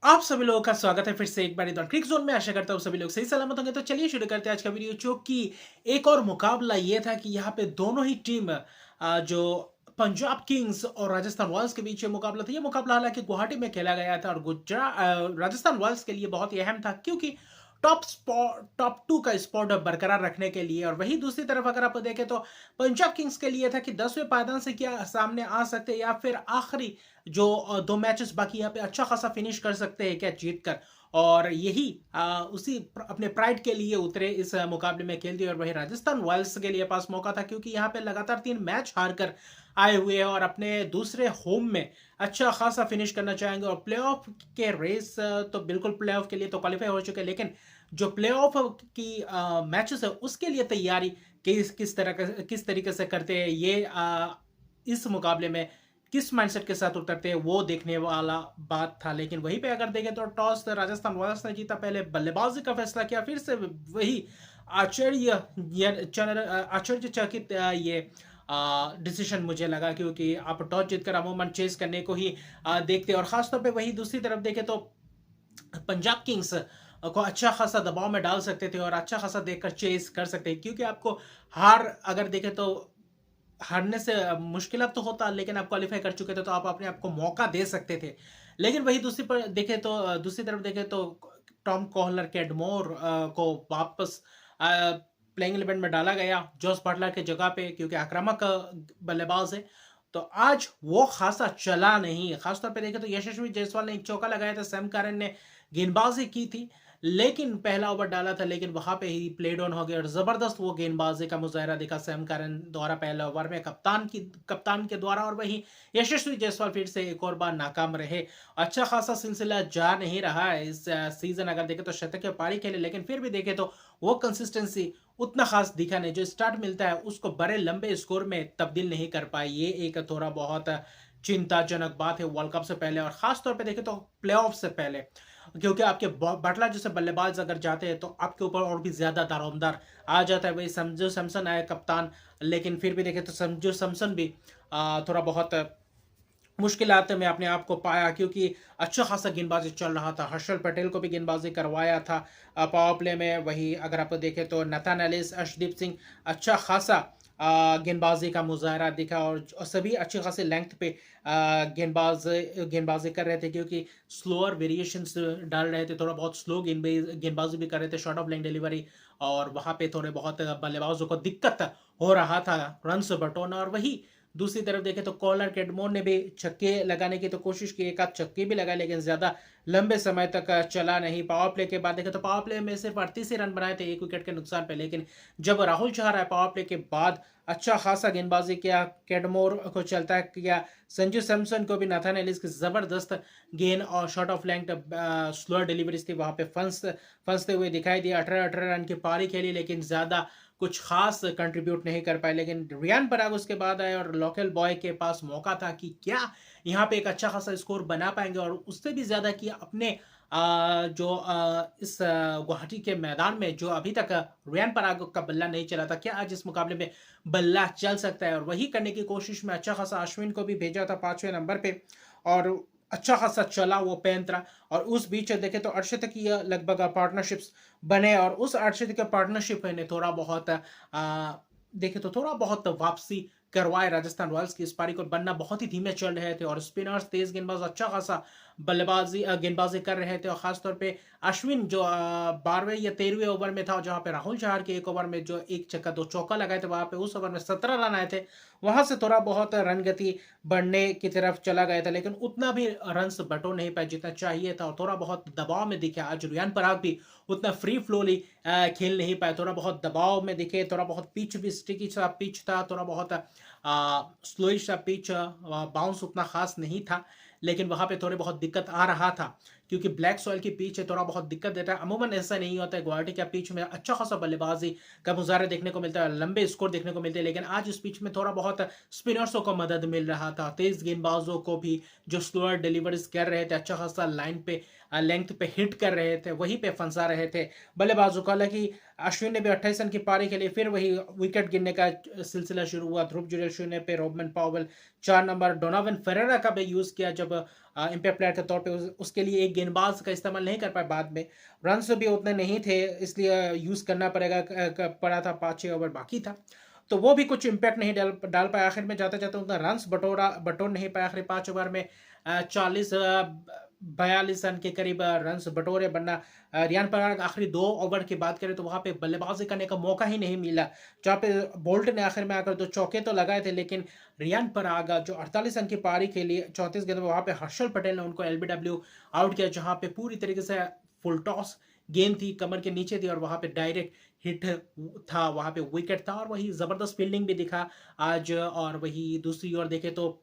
आप सभी लोगों का स्वागत है फिर से एक बार क्रिक जोन में। आशा करता हूँ सभी लोग सही सलामत होंगे। तो चलिए शुरू करते हैं आज का वीडियो, जो कि एक और मुकाबला ये था कि यहाँ पे दोनों ही टीम जो पंजाब किंग्स और राजस्थान रॉयल्स के बीच ये मुकाबला था। ये मुकाबला हालांकि गुवाहाटी में खेला गया था और गुजरात राजस्थान रॉयल्स के लिए बहुत ही अहम था, क्योंकि टॉप टू का स्पॉट बरकरार रखने के लिए। और वही दूसरी तरफ अगर आप देखें तो पंजाब किंग्स के लिए था कि 10वें पायदान से क्या सामने आ सकते हैं, या फिर आखिरी जो दो मैचेस बाकी यहाँ पे अच्छा खासा फिनिश कर सकते हैं क्या जीत कर। और यही अपने प्राइड के लिए उतरे इस मुकाबले में खेल दिए। और वही राजस्थान रॉयल्स के लिए पास मौका था, क्योंकि यहाँ पे लगातार 3 मैच हार कर आए हुए हैं और अपने दूसरे होम में अच्छा खासा फिनिश करना चाहेंगे। और प्लेऑफ के रेस तो बिल्कुल प्लेऑफ के लिए तो क्वालिफाई हो चुके हैं, लेकिन जो प्लेऑफ की मैचेस है उसके लिए तैयारी किस तरीके से करते हैं, ये इस मुकाबले में किस माइंडसेट के साथ उतरते हैं वो देखने वाला बात था। लेकिन वहीं पे अगर देखें तो टॉस राजस्थान रॉयल्स ने जीता, पहले बल्लेबाजी का फैसला किया। फिर से वही आश्चर्यचकित ये डिसीजन मुझे लगा, क्योंकि आप टॉस जीतकर अमूमन चेस करने को ही देखते हैं। और खासतौर पे वही दूसरी तरफ देखें तो पंजाब किंग्स को अच्छा खासा दबाव में डाल सकते थे और अच्छा खासा देखकर चेस कर सकते हैं, क्योंकि आपको हार अगर देखें तो हारने से मुश्किल तो होता, लेकिन आप क्वालिफाई कर चुके थे तो आप अपने आप को मौका दे सकते थे। लेकिन वही दूसरी तरफ देखें तो टॉम कोहलर कैडमोर को वापस प्लेइंग 11 में डाला गया जोस बटलर की जगह पे, क्योंकि आक्रामक बल्लेबाज है। तो आज वो खासा चला नहीं। खासतौर पे देखें तो यशस्वी जायसवाल ने एक चौका लगाया था, सैम करन ने गेंदबाजी की थी, लेकिन पहला ओवर डाला था, लेकिन वहां पे ही प्ले डाउन हो गया। और जबरदस्त वो गेंदबाजी का मुजाहरा दिखा सैम करन द्वारा पहले ओवर में कप्तान के द्वारा। और वही यशस्वी जायसवाल फिर से एक और बार नाकाम रहे। अच्छा खासा सिलसिला जा नहीं रहा है इस सीजन। अगर देखें तो शतक के पारी खेले, लेकिन फिर भी देखें तो वो कंसिस्टेंसी उतना खास दिखा नहीं। जो स्टार्ट मिलता है उसको बड़े लंबे स्कोर में तब्दील नहीं कर पाए। ये एक थोड़ा बहुत चिंताजनक बात है वर्ल्ड कप से पहले, और खास तौर पे देखें तो प्लेऑफ से पहले, क्योंकि आपके बटलर जैसे बल्लेबाज अगर जाते हैं तो आपके ऊपर और भी ज्यादा दारोमदार आ जाता है। वही संजू सैमसन आया कप्तान, लेकिन फिर भी देखें तो संजू सैमसन भी थोड़ा बहुत मुश्किलात में अपने आप को पाया, क्योंकि अच्छा खासा गेंदबाजी चल रहा था। हर्षल पटेल को भी गेंदबाजी करवाया था पावर प्ले में। वही अगर आप देखें तो नथान एलिस, अर्शदीप सिंह अच्छा खासा गेंदबाजी का मुजाहरा दिखा। और सभी अच्छे खासे लेंथ पे गेंदबाजी कर रहे थे, क्योंकि स्लोअर वेरिएशंस डाल रहे थे, थोड़ा बहुत स्लो गेंदबाजी भी कर रहे थे, शॉर्ट ऑफ लाइन डिलीवरी। और वहां पे थोड़े बहुत बल्लेबाजों को दिक्कत हो रहा था रन बटोरना। और वही दूसरी तरफ देखें तो कॉलर कैडमोर ने भी छक्के लगाने की तो कोशिश की, एक आध छक्के भी लगाए, लेकिन ज्यादा लंबे समय तक चला नहीं। पावर प्ले के बाद देखें तो पावर प्ले में सिर्फ 38 ही रन बनाए थे, एक विकेट के नुकसान पे। लेकिन जब राहुल चहर आए पावर प्ले के बाद, अच्छा खासा गेंदबाजी किया, कैडमोर को चलता किया, संजू सैमसन को भी नाथन एलिस की जबरदस्त गेंद और short of length slower deliveries थी, वहां पे फंसते हुए दिखाई दिया। 18 रन की पारी खेली, लेकिन ज्यादा कुछ खास कंट्रीब्यूट नहीं कर पाए। लेकिन रियान पराग उसके बाद आए और लोकल बॉय के पास मौका था कि क्या यहाँ पे एक अच्छा खासा स्कोर बना पाएंगे। और उससे भी ज्यादा कि अपने इस गुवाहाटी के मैदान में जो अभी तक रियान पराग का बल्ला नहीं चला था, क्या आज इस मुकाबले में बल्ला चल सकता है। और वही करने की कोशिश में अच्छा खासा अश्विन को भी भेजा था 5वें नंबर पे, और अच्छा खासा चला वो पैंतरा। और उस बीच देखे तो अर्शदीप की लगभग पार्टनरशिप्स बने, और उस अर्शदीप के पार्टनरशिप ने थोड़ा बहुत देखे तो थोड़ा बहुत वापसी करवाए राजस्थान रॉयल्स की। इस पारी को बनना बहुत ही धीमे चल रहे थे, और स्पिनर्स तेज गेंदबाज अच्छा खासा गेंदबाजी कर रहे थे। और खासतौर पे अश्विन जो 12वें या 13वें ओवर में था, जहां पे राहुल चहर के एक ओवर में जो एक छक्का दो चौका लगाए थे, वहां पे उस ओवर में 17 रन आए थे। वहां से थोड़ा बहुत रन गति बढ़ने की तरफ चला गया था, लेकिन उतना भी रन बटो नहीं पाए जितना चाहिए था। और थोड़ा बहुत दबाव में दिखे आज रियान पराग भी उतना फ्री फ्लोली खेल नहीं पाए, थोड़ा बहुत दबाव में दिखे। थोड़ा बहुत पिच भी स्टिकी सा पिच था, थोड़ा बहुत स्लोइश सा पिच, बाउंस उतना खास नहीं था, लेकिन वहां पे थोड़े बहुत दिक्कत आ रहा था, क्योंकि ब्लैक सॉइल की पिच है, थोड़ा बहुत दिक्कत देता है। अमूमन ऐसा नहीं होता है, गुवाहाटी का पिच में अच्छा खासा बल्लेबाजी का मुजाहरा देखने को मिलता है, लंबे स्कोर देखने को मिलते हैं। लेकिन आज इस पिच में थोड़ा बहुत स्पिनर्सों को मदद मिल रहा था, तेज गेंदबाजों को भी जो स्लोअर डिलीवरीज कर रहे थे, अच्छा खासा लाइन पे लेंथ पे हिट कर रहे थे, वहीं पे फंसा रहे थे बल्लेबाजों को। हालांकि अश्विन ने भी 28 रन की पारी खेली, फिर वही विकेट गिरने का सिलसिला शुरू हुआ। ध्रुव जुरेल शून्य पे, रोबमन पावेल 4 नंबर डोनावन फेरेरा का भी यूज़ किया जब इम्पैक्ट प्लेयर के तौर पे उसके लिए एक गेंदबाज का इस्तेमाल नहीं कर पाए बाद में। रन्स भी उतने नहीं थे इसलिए यूज़ करना पड़ा था, 5-6 ओवर बाकी था। तो वो भी कुछ इम्पैक्ट नहीं डाल डाल पाया, आखिर में जाते-जाते उतना रन्स बटोर नहीं पाया, आखिरी 5 ओवर में 40 42 रन के करीब रन्स बटोरे, वरना रियान पराग आखिरी 2 ओवर की बात करें तो वहाँ पे बल्लेबाजी करने का मौका ही नहीं मिला। जहाँ पे बोल्ट ने आखिर में आकर 2 चौके तो लगाए थे, लेकिन रियान पराग जो 48 रन की पारी खेली 34 गेंदों में, वहाँ पे हर्षल पटेल ने उनको एलबीडब्ल्यू आउट किया, जहाँ पे पूरी तरीके से फुल टॉस गेंद थी, कमर के नीचे थी और वहाँ पे डायरेक्ट हिट था, वहाँ पे विकेट था और वही ज़बरदस्त फील्डिंग भी दिखा आज। और वही दूसरी ओर देखें तो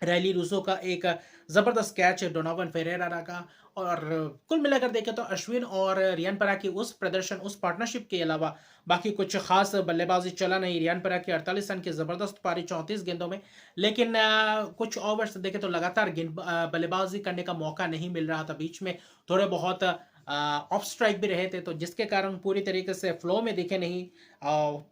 रैली रूसो का एक ज़बरदस्त कैच है डोनावन फेरेरा का। और कुल मिलाकर देखें तो अश्विन और रियान पराग की उस प्रदर्शन, उस पार्टनरशिप के अलावा बाकी कुछ खास बल्लेबाजी चला नहीं। रियान पराग की 48 रन की ज़बरदस्त पारी 34 गेंदों में, लेकिन कुछ ओवर्स देखें तो लगातार बल्लेबाजी करने का मौका नहीं मिल रहा था। बीच में थोड़े बहुत ऑफ स्ट्राइक भी रहे थे, तो जिसके कारण पूरी तरीके से फ्लो में दिखे नहीं,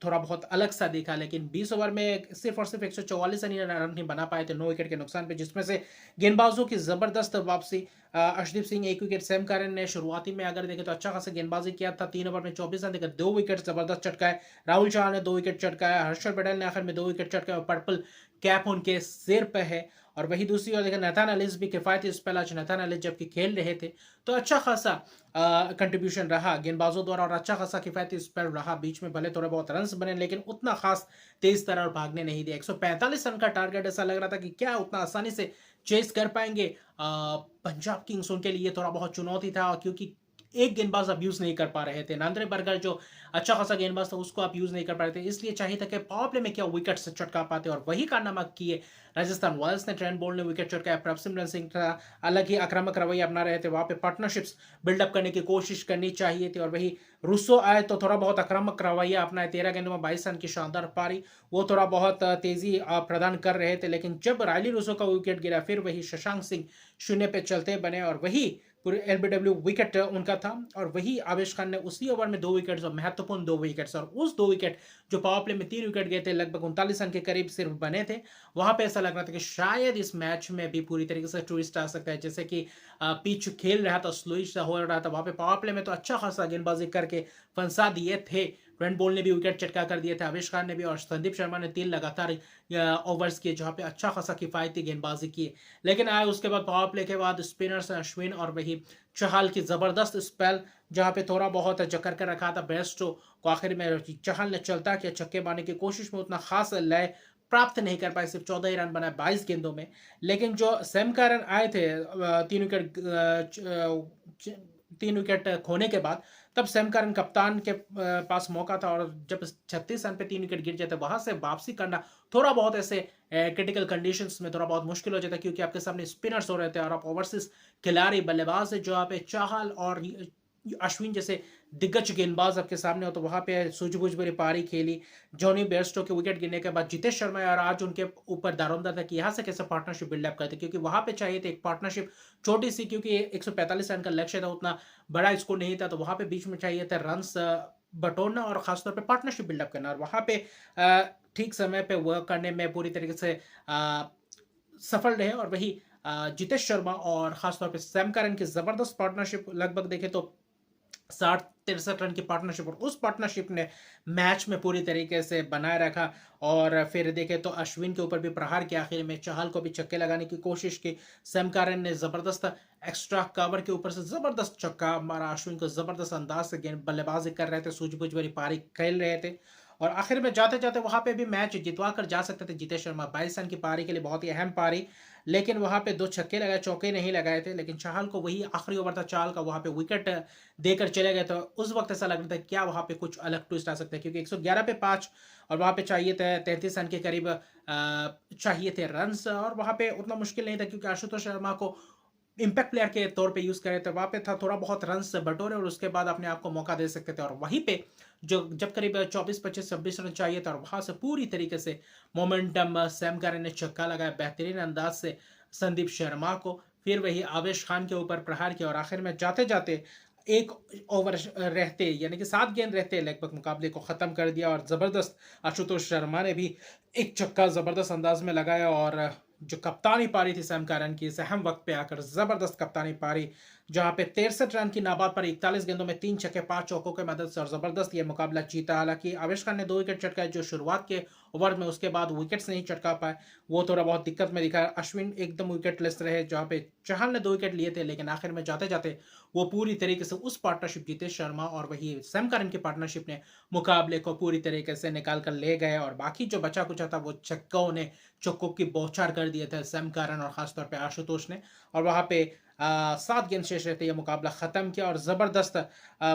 थोड़ा बहुत अलग सा दिखा। लेकिन 20 ओवर में सिर्फ और सिर्फ 144 रन ही बना पाए थे 9 विकेट के नुकसान पे, जिसमें से गेंदबाजों की जबरदस्त वापसी। Arshdeep Singh 1 wicket, Sam Curran ने शुरुआती में अगर देखें तो अच्छा खासा गेंदबाजी किया था, 3 ओवर में 24 रन देकर 2 विकेट जबरदस्त चटकाए। राहुल चौहान ने 2 विकेट चटकाया, हर्षल पटेल ने आखिर में 2 विकेट चटकाए और पर्पल कैप उनके सिर पे है। और वही दूसरी ओर देखा नाथान एलिस भी किफायती स्पेल, आज नाथान एलिस जबकि खेल रहे थे तो अच्छा खासा कंट्रीब्यूशन रहा गेंदबाजों द्वारा और अच्छा खासा किफायती स्पेल रहा। बीच में भले थोड़े बहुत रन्स बने, लेकिन उतना खास तेज तरह और भागने नहीं दिया। 145 रन का टारगेट, ऐसा लग रहा था कि क्या उतना आसानी से चेस कर पाएंगे पंजाब किंग्स। उनके लिए थोड़ा बहुत चुनौती था, क्योंकि एक गेंदबाज आप यूज नहीं कर पा रहे थे, नांद्रे बर्गर जो अच्छा खासा गेंदबाज था उसको आप यूज नहीं कर पा रहे थे, इसलिए चाहिए था कि पावर प्ले में क्या विकेट से चटका पाते, और वही कारनामा किए राजस्थान रॉयल्स ने। ट्रेंट बोल्ट ने विकेट चटकाया, प्रभसिमरन सिंह था अलग ही आक्रामक रवैया अपना रहे थे, वहां पे पार्टनरशिप्स बिल्डअप करने की कोशिश करनी चाहिए थी। और वही रूसो आए तो थोड़ा बहुत आक्रामक रवैया अपना, 13 गेंदों में 22 रन की शानदार पारी, वो थोड़ा बहुत तेजी प्रदान कर रहे थे। लेकिन जब रायली रूसो का विकेट गिरा, फिर वही शशांक सिंह शून्य पे चलते बने और वही पूरे एलबीडब्ल्यू विकेट उनका था। और वही आवेश खान ने उसी ओवर में 2 विकेट्स और महत्वपूर्ण 2 विकेट्स, और उस 2 विकेट जो पावर प्ले में 3 विकेट गए थे, लगभग 39 रन के करीब सिर्फ बने थे। वहां पे ऐसा लग रहा था कि शायद इस मैच में भी पूरी तरीके से ट्विस्ट आ सकता है, जैसे कि पिच खेल रहा था, स्लोइश हो रहा था, वहां पे पावर प्ले में तो अच्छा खासा गेंदबाजी करके फंसा दिए थे। ट्रेंट बोल्ट ने भी विकेट चटका कर दिए थे, आवेश खान ने भी, और संदीप शर्मा ने 3 लगातार ओवर्स किए जहां पे अच्छा खासा किफायती गेंदबाजी की। लेकिन आए उसके बाद पावर प्ले के बाद स्पिनर्स अश्विन और वही चहल की जबरदस्त स्पेल, जहां पे थोड़ा बहुत चक्कर कर रखा था बेस्टो को, आखिर में चहल ने चलता किया, छक्के मारने की कोशिश में उतना खास लय प्राप्त नहीं कर पाए, सिर्फ 14 ही रन बनाए 22 गेंदों में। लेकिन जो सैम करन आए थे 3 विकेट खोने के बाद, तब सैम करन कप्तान के पास मौका था, और जब 36 रन पे 3 विकेट गिर जाते, वहां से वापसी करना थोड़ा बहुत ऐसे क्रिटिकल कंडीशंस में थोड़ा बहुत मुश्किल हो जाता है, क्योंकि आपके सामने स्पिनर्स हो रहे थे और आप ओवरसीज खिलाड़ी बल्लेबाज है, जो आप चाहल और अश्विन जैसे दिग्गज गेंदबाज आपके सामने हो, तो वहां पे सूझबूझ भरी पारी खेली। जॉनी बेयरस्टो के विकेट गिरने के बाद जितेश शर्मा और आज उनके ऊपर दारोमदार था कि यहाँ से कैसे पार्टनरशिप बिल्डअप करते, क्योंकि वहां पे चाहिए थे एक पार्टनरशिप छोटी सी, क्योंकि 145 रन का लक्ष्य था, उतना बड़ा स्कोर नहीं था, तो वहां पे बीच में चाहिए था रन बटोरना और खासतौर पर पार्टनरशिप बिल्डअप करना, और वहां पे ठीक समय पे वर्क करने में पूरी तरीके से सफल रहे। और वही जितेश शर्मा और खासतौर पे सैम करन की जबरदस्त पार्टनरशिप, लगभग देखे तो 60-63 रन की पार्टनरशिप, और उस पार्टनरशिप ने मैच में पूरी तरीके से बनाए रखा। और फिर देखे तो अश्विन के ऊपर भी प्रहार किया, आखिर में चहल को भी छक्के लगाने की कोशिश की, सैम करन ने जबरदस्त एक्स्ट्रा कवर के ऊपर से जबरदस्त छक्का मारा, अश्विन को जबरदस्त अंदाज से गेंद बल्लेबाजी कर रहे थे, सूझबूझ भरी पारी खेल रहे थे, और आखिर में जाते जाते वहां पे भी मैच जितवा कर जा सकते थे जितेश शर्मा। 22 रन की पारी के लिए बहुत ही अहम पारी, लेकिन वहां पे 2 छक्के लगाए, चौके नहीं लगाए थे। लेकिन चहल को वही आखिरी ओवर था चहल का, वहां पे विकेट देकर चले गए, तो उस वक्त ऐसा लग रहा था क्या वहां पे कुछ अलग ट्विस्ट आ सकता है, क्योंकि 111 पे 5 और वहां पे चाहिए थे 33 रन के करीब चाहिए थे रन, और वहां पे उतना मुश्किल नहीं था, क्योंकि आशुतोष शर्मा को इम्पैक्ट प्लेयर के तौर पे यूज करे थे, वहां पे था थोड़ा बहुत रन बटोरे और उसके बाद अपने आप को मौका दे सकते थे। और वहीं पे जो जब करीब 24-25-26 रन चाहिए था, और वहां से पूरी तरीके से मोमेंटम सैम करन ने छक्का लगाया बेहतरीन अंदाज से संदीप शर्मा को, फिर वही आवेश खान के ऊपर प्रहार किया, और आखिर में जाते जाते एक ओवर रहते यानी कि 7 गेंद रहते लगभग मुकाबले को ख़त्म कर दिया और ज़बरदस्त आशुतोष शर्मा ने भी एक छक्का ज़बरदस्त अंदाज में लगाया और जो कप्तानी पारी थी सैम करन की इस अहम वक्त पे आकर ज़बरदस्त कप्तानी पारी जहां पे 63 रन की नाबाद पर 41 गेंदों में 3 छक्के 5 चौकों की मदद से और ज़बरदस्त ये मुकाबला जीता। हालांकि आविष्कार ने 2 विकेट चटकाए जो शुरुआत के ओवर में, उसके बाद विकेट्स नहीं चटका पाए, वो थोड़ा बहुत दिक्कत में दिखा। अश्विन एकदम विकेट लेस रहे जहाँ पे चहल ने 2 विकेट लिए थे, लेकिन आखिर में जाते जाते वो पूरी तरीके से उस पार्टनरशिप जीते शर्मा और वही सैम करन की पार्टनरशिप ने मुकाबले को पूरी तरीके से निकाल कर ले गए और बाकी जो बचा कुचा था वो छक्कों ने चौकों की बौछार कर दिए थे सैम करन और खासतौर पे आशुतोष ने। और वहां पे 7 गेंद शेष रहते ये मुकाबला खत्म किया और जबरदस्त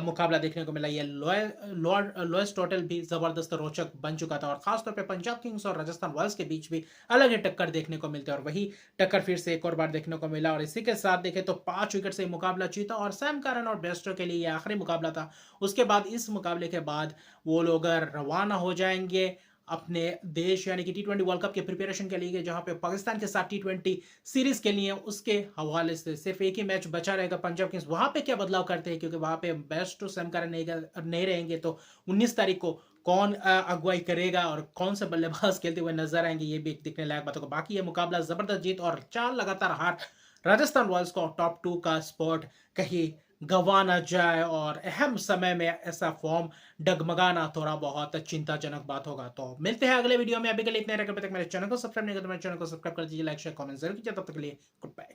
मुकाबला देखने को मिला। ये लोएस्ट टोटल भी जबरदस्त रोचक बन चुका था और खासतौर पे पंजाब किंग्स और राजस्थान रॉयल्स के बीच भी अलग ही टक्कर देखने को मिलती है और वही टक्कर फिर से एक और बार देखने को मिला। और इसी के साथ देखें तो 5 विकेट से मुकाबला जीता और सैम करन और बेस्टो के लिए ये आखिरी मुकाबला था। उसके बाद इस मुकाबले के बाद वो लोग रवाना हो जाएंगे अपने देश यानी कि T20 वर्ल्ड कप के प्रिपरेशन के लिए, जहां पे पाकिस्तान के साथ T20 सीरीज के लिए उसके हवाले से सिर्फ एक ही मैच बचा रहेगा। पंजाब किंग्स वहां पे क्या बदलाव करते हैं, क्योंकि वहां पे बेस्ट टू सैम करन नहीं रहेंगे, तो 19 तारीख को कौन अगुवाई करेगा और कौन से बल्लेबाज खेलते हुए नजर आएंगे, ये भी एक दिखने लायक बात होगा। बाकी ये मुकाबला जबरदस्त जीत और 4 लगातार हार राजस्थान रॉयल्स को टॉप 2 का स्पॉट कहीं गंवा ना जाए और अहम समय में ऐसा फॉर्म डगमगाना थोड़ा बहुत चिंताजनक बात होगा। तो मिलते हैं अगले वीडियो में, अभी के लिए इतने रखें। तक मेरे चैनल को सब्सक्राइब नहीं करते मेरे चैनल को सब्सक्राइब कर दीजिए, लाइक शेयर कमेंट जरूर कीजिए। तब तक के लिए गुड बाय।